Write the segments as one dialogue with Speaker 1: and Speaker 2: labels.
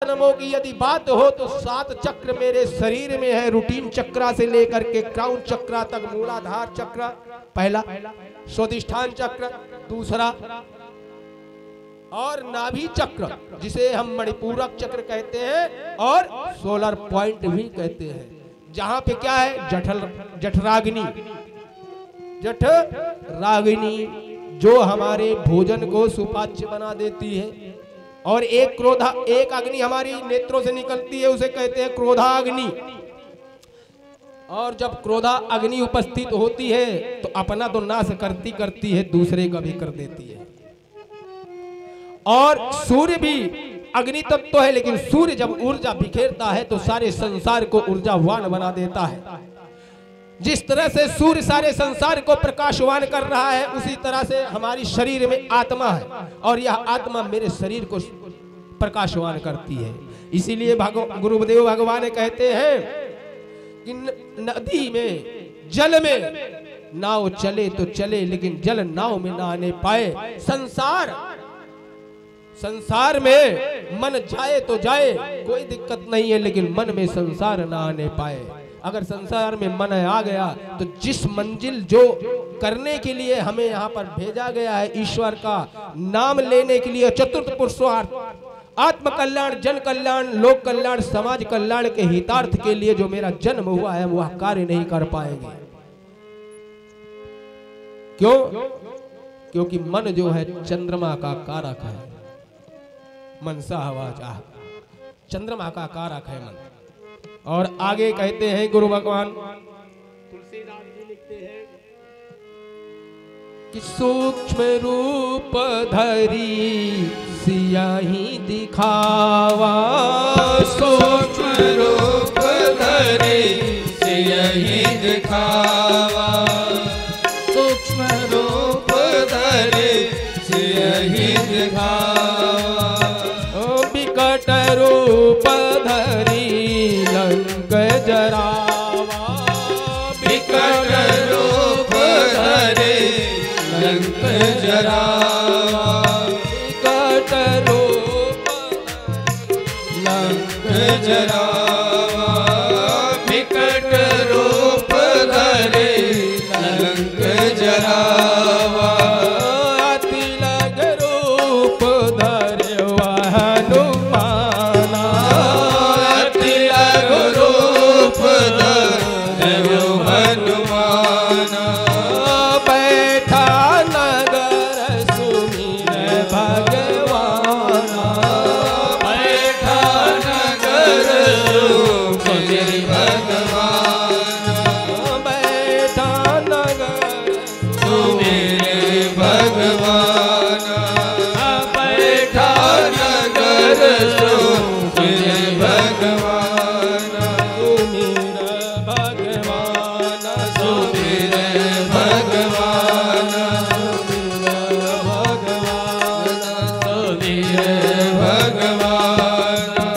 Speaker 1: जन्मों की यदि बात हो तो 7 चक्र मेरे शरीर में है। रूटीन चक्रा से लेकर के क्राउन चक्रा तक, मूलाधार चक्र पहला, स्वादिष्ठान चक्र दूसरा, और नाभि चक्र जिसे हम मणिपूरक चक्र कहते हैं और सोलर पॉइंट भी कहते हैं। जहां पे क्या है, जठराग्नि, जठराग्नि जो हमारे भोजन को सुपाच्य बना देती है। और एक अग्नि हमारी नेत्रों से निकलती है, उसे कहते हैं क्रोधाग्नि। और जब क्रोधा अग्नि उपस्थित होती है तो अपना तो नाश करती करती है, दूसरे का भी कर देती है। और सूर्य भी अग्नि तत्व तो है, लेकिन सूर्य जब ऊर्जा बिखेरता है तो सारे संसार को ऊर्जावान बना देता है। जिस तरह से सूर्य सारे संसार को प्रकाशवान कर रहा है, उसी तरह से हमारी शरीर में आत्मा है और यह आत्मा मेरे शरीर को प्रकाशवान करती है। इसीलिए गुरुदेव भगवान कहते हैं कि नदी में, जल में नाव चले तो चले, लेकिन जल नाव में ना आने पाए। संसार में मन जाए तो जाए, कोई दिक्कत नहीं है, लेकिन मन में संसार ना आने पाए। अगर संसार में मन आ गया तो जिस मंजिल जो करने के लिए हमें यहाँ पर भेजा गया है, ईश्वर का नाम लेने के लिए, चतुर्थ पुरुषार्थ, आत्म कल्याण, जन कल्याण, लोक कल्याण, समाज कल्याण के हितार्थ के लिए जो मेरा जन्म हुआ है, वह कार्य नहीं कर पाएंगे। क्यों? क्योंकि मन जो है चंद्रमा का कारक है। मनसा हवा चाह, चंद्रमा का कारक है मन। और आगे कहते हैं गुरु भगवान तुलसीदास जी लिखते हैं कि सूक्ष्म रूप धरी सियाही दिखावा,
Speaker 2: सूक्ष्म रूप धरी सियाही दिखावा, सूक्ष्म रूप धरी सियाही दिखावा,
Speaker 1: विकट रूप धरी लंक जरावा,
Speaker 2: विकट रूप धरे लंक जरावा,
Speaker 1: विकट रूप
Speaker 2: लंक जरावा, विकट रूप धरे लंक जरावा,
Speaker 1: अतिलग रूप धरे हनुमाना,
Speaker 2: अतिलग रूप धरे हनुमाना,
Speaker 1: बैठा नगर सुमिर भगवाना,
Speaker 2: बैठा नगर सुमिर भगवाना,
Speaker 1: बैठा नगर
Speaker 2: सुमिर भगवाना, बैठा नगर सुमिर भगवाना,
Speaker 1: सुमिर भगवाना,
Speaker 2: सुमिर भगवाना, सुमिर भगवाना।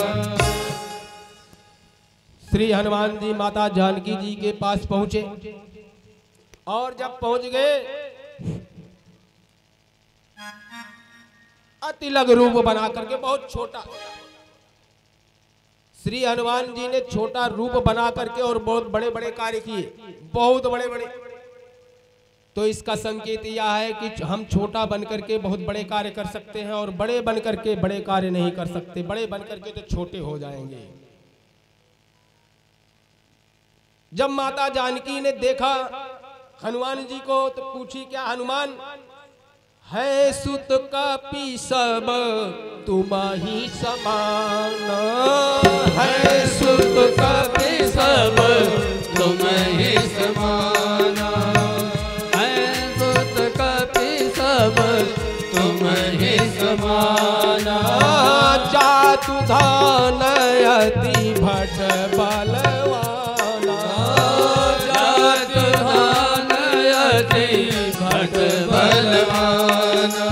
Speaker 1: श्री हनुमान जी माता जानकी जी के पास पहुंचे और जब पहुंच गए, अतिलग रूप बना करके, बहुत छोटा, श्री हनुमान जी ने छोटा रूप बना करके और बहुत बड़े बड़े कार्य किए, बहुत बड़े बड़े। तो इसका संकेत यह है कि हम छोटा बन करके बहुत बड़े कार्य कर सकते हैं और बड़े बन करके बड़े कार्य नहीं कर सकते। बड़े बन करके तो छोटे हो जाएंगे। जब माता जानकी ने देखा हनुमान जी को तो पूछी, क्या हनुमान है सुत कपि सब तुम्हारी समान,
Speaker 2: है सुत कपि सब तुम्हि समाना, है सुत कपि सब तुम्हि समाना,
Speaker 1: जातु धान अति भट बलवाना,
Speaker 2: जातु धान अति भट बलवाना,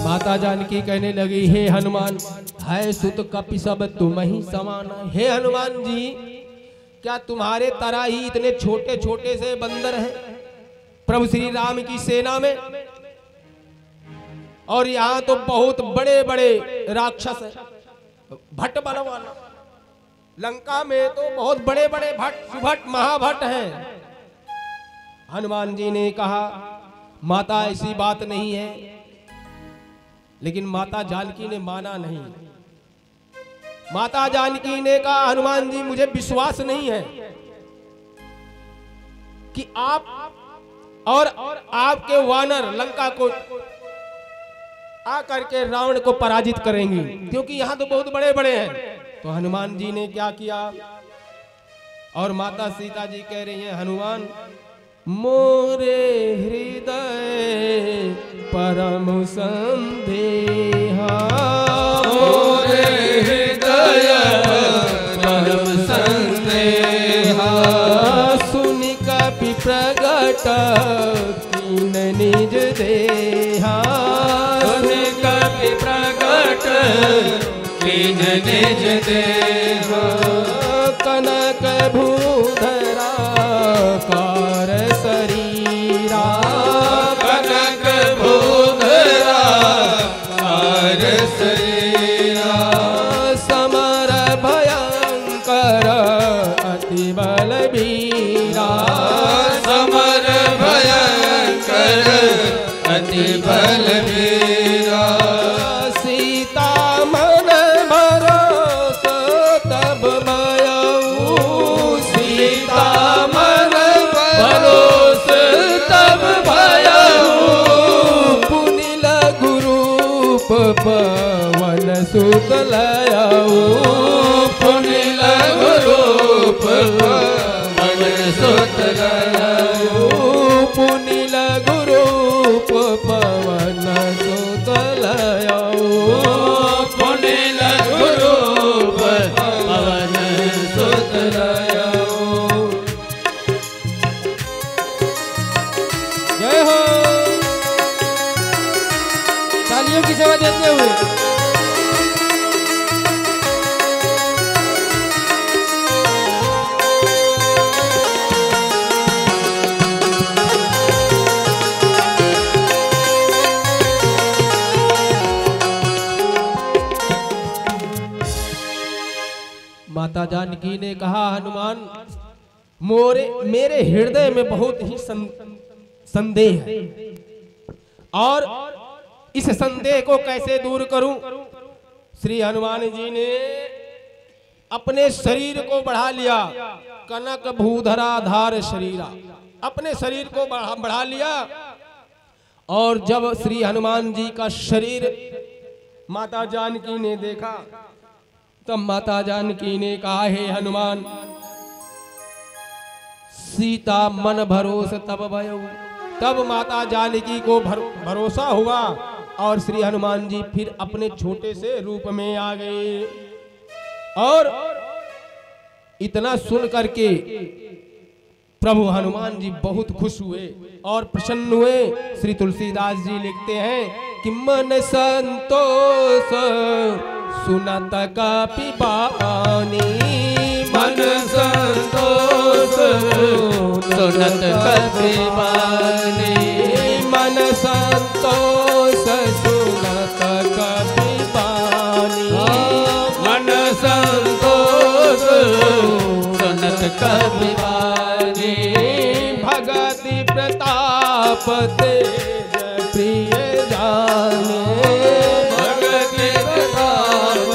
Speaker 1: माता जानकी कहने लगी, हे हनुमान, है सुत कपि सब तुम ही समान। हे हनुमान जी, क्या तुम्हारे तरह ही इतने छोटे छोटे से बंदर हैं? प्रभु श्री राम की सेना में, और यहां तो बहुत बड़े बड़े राक्षस हैं, भट्ट बलवान। लंका में तो बहुत बड़े बड़े भट्ट, सुभट, महाभट्ट हैं। हनुमान जी ने कहा माता ऐसी बात नहीं है, लेकिन माता जानकी ने माना नहीं। माता जानकी ने कहा हनुमान जी मुझे विश्वास नहीं है कि आप और आपके वानर लंका को आकर के रावण को पराजित करेंगे, क्योंकि यहां तो बहुत बड़े बड़े हैं। तो हनुमान जी ने क्या किया, और माता सीता जी कह रही हैं हनुमान मोरे हृदय परम संदेहा,
Speaker 2: मोरे हृदय परम संदेहा,
Speaker 1: सुन कपि प्रगट कीन निज देहा,
Speaker 2: सुन कपि प्रगट कीन निज देहा,
Speaker 1: कनक भूधरा कार शरीरा,
Speaker 2: कनक भूधरा कार शरीरा,
Speaker 1: समर भयंकर अति बलबीरा,
Speaker 2: समर भयंकर अति बलबीरा,
Speaker 1: सीता मन भरोस तब भयऊ,
Speaker 2: सीता मन भरोस तब भयऊ,
Speaker 1: पुनि लघु रूप पवन सुत लयऊ,
Speaker 2: पुनि लघु रूप पवन सुत लयऊ,
Speaker 1: पुनि लघु रूप पवन सुत लयऊ,
Speaker 2: पुनि लघु रूप पवन सुत लयऊ।
Speaker 1: जय हो। तालियों की सेवा देते हुए माता जानकी ने कहा हनुमान मेरे हृदय में बहुत ही संदेह है, और इस संदेह को कैसे दूर करूं। श्री हनुमान जी ने अपने शरीर को बढ़ा लिया, कनक भूधरा धार शरीरा, अपने शरीर को बढ़ा लिया। और जब श्री हनुमान जी का शरीर माता जानकी ने देखा, तब माता जानकी ने कहा हे हनुमान सीता मन भरोस तब भयऊ। तब माता जानकी को भरोसा हुआ, और श्री हनुमान जी फिर अपने छोटे से रूप में आ गए। और इतना सुन करके प्रभु हनुमान जी बहुत खुश हुए और प्रसन्न हुए। श्री तुलसीदास जी लिखते हैं कि मन संतोष सुनत कपि बानी,
Speaker 2: मन संतोष सुनत कपि बानी,
Speaker 1: मन संतोष सुनत कपि बानी,
Speaker 2: मन संतोष सुनत कपि बानी,
Speaker 1: भगति प्रताप तेज प्रिय जाने,
Speaker 2: भगति प्रताप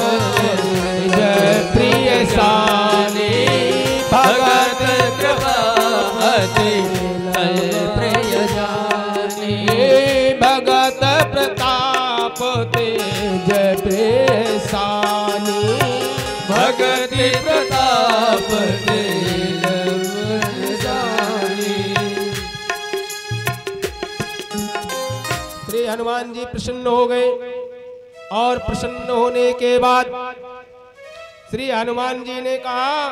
Speaker 1: जय प्रिय साने,
Speaker 2: भगत कृपापति जय प्रिय जानी,
Speaker 1: भगत प्रताप तेज प्रिय सानी,
Speaker 2: भगति प्रताप तेज प्रिय जानी।
Speaker 1: श्री हनुमान जी प्रसन्न हो गए, और प्रसन्न होने के बाद श्री हनुमान जी ने कहा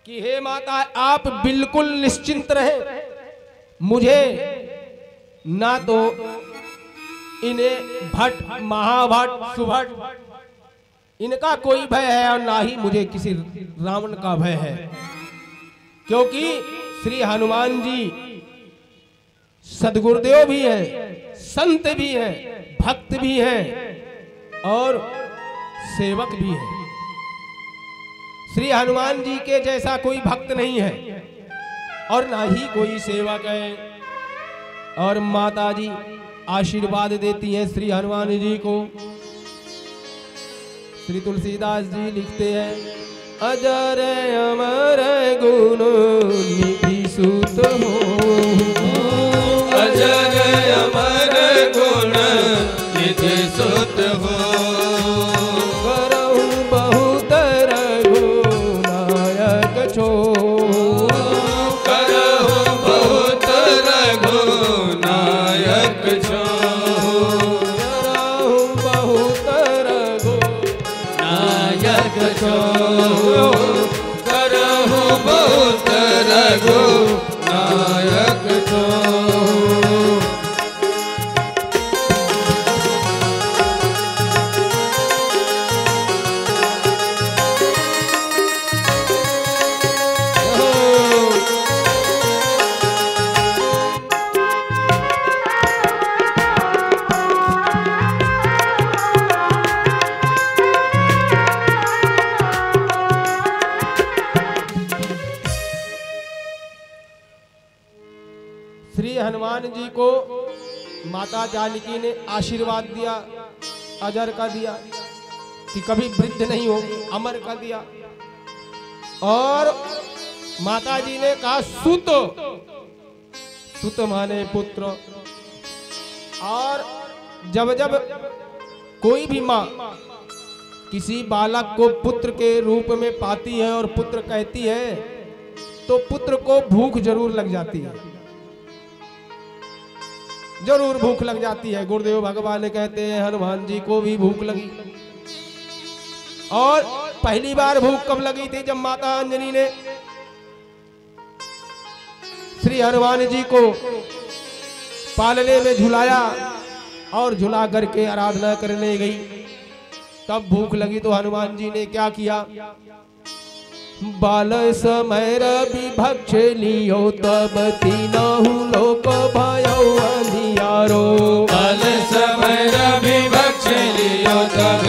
Speaker 1: कि हे माता आप बिल्कुल निश्चिंत रहे, मुझे ना तो इन्हें भट्ट, महाभट्ट, सुभट इनका कोई भय है, और ना ही मुझे किसी रावण का भय है, क्योंकि श्री हनुमान जी सदगुरुदेव भी हैं, संत भी हैं, भक्त भी हैं और सेवक भी हैं। श्री हनुमान जी के जैसा कोई भक्त नहीं है और ना ही कोई सेवक है। और माता जी आशीर्वाद देती हैं श्री हनुमान जी को। श्री तुलसीदास जी लिखते हैं, अजर अमर गुण निधि सुत हो,
Speaker 2: अजर अमर गुण निधि सुत हो,
Speaker 1: करहु बहुत रघुनायक छो,
Speaker 2: करहु बहुत रघुनायक छो,
Speaker 1: करहु बहुत रघुनायक छो,
Speaker 2: करहु बहुत रघुनायक छो।
Speaker 1: श्री हनुमान जी को माता जानकी ने आशीर्वाद दिया, अजर का दिया कि कभी वृद्ध नहीं होगी, अमर का दिया। और माता जी ने कहा सुत, सुत माने पुत्र। और जब जब कोई भी माँ किसी बालक को पुत्र के रूप में पाती है और पुत्र कहती है तो पुत्र को भूख जरूर लग जाती है, जरूर भूख लग जाती है। गुरुदेव भगवान कहते हैं हनुमान जी को भी भूख लगी। और पहली बार भूख कब लगी थी? जब माता अंजनी ने श्री हनुमान जी को पालने में झुलाया और झुला करके आराधना करने गई, तब भूख लगी। तो हनुमान जी ने क्या किया? बाल समय विभक्ष लियो तब तीनहु लोक भयो अंधियारो,
Speaker 2: बाल समय विभक्ष लियो तब